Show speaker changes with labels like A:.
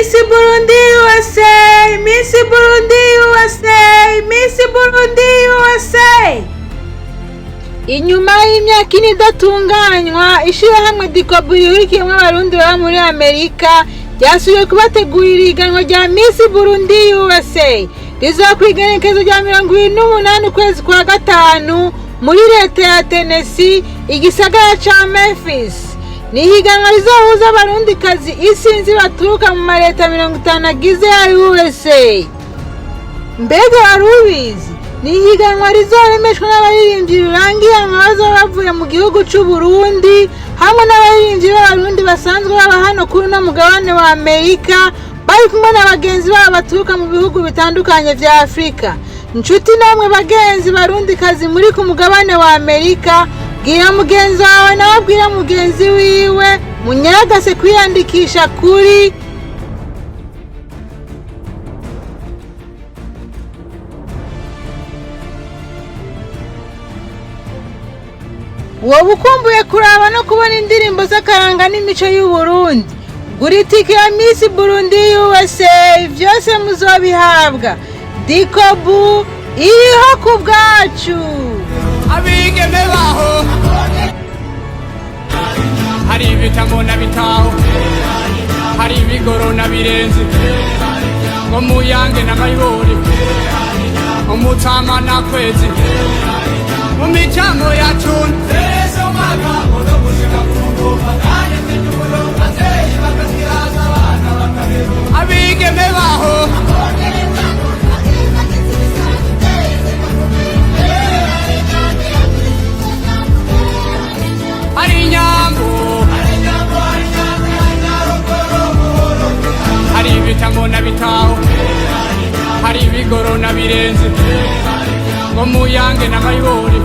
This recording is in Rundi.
A: MISS BURUNDI USA, MISS BURUNDI USA, MISS BURUNDI USA. Inyuma y'imyaka ine idatunganywa, Ishirahamwe DICOBU rihurikiyemwo Abarundi baba muri Amerika ryasubiye kubategurira ihiganwa rya MISS BURUNDI USA rizokwigenekezo rya 28 ukwezi kwa gatanu muri leta ya Tennessee, igisagara ca Memphis. Ni higanwa rizohuza abarundikazi isinzi baturuka mu mareta 50 agize ya USA. Mbega warubizi? Ni higanwa rizoremeshwa n'abaririmbyi rurangiranwa bazoba bavuye mu gihugu c'u Burundi hamwe n'abaririmbyi b'abarundi basanzwe baba hano kuri no mugabane wa Amerika, bari kumwe n'abagenzi babo baturuka mu bihugu bitandukanye vya Afrika. Nshuti namwe bagenzi barundikazi muri ku mugabane wa Amerika, bwira mugenzi wawe nawe abwira mugenzi wiwe, munyaragase kwiyandikisha kuri wowe ukumbuye kuraba no kubona indirimbo z'akaranga n'imico y'u Burundi. Gura itike ya MISS BURUNDI USA, vyose muzobihabwa. DICOBU iriho ku bwacu.
B: Abigeme baho hari ibitamo na bitaho, hari ibigoro na birenze, ngo muyange na mayibori, umutama na kwezi, mu micamo yacu abigeme baho hari inyambo, hari ibitamo na bitaho, hari ibigoro na birenze, ngo muyange na mayibori,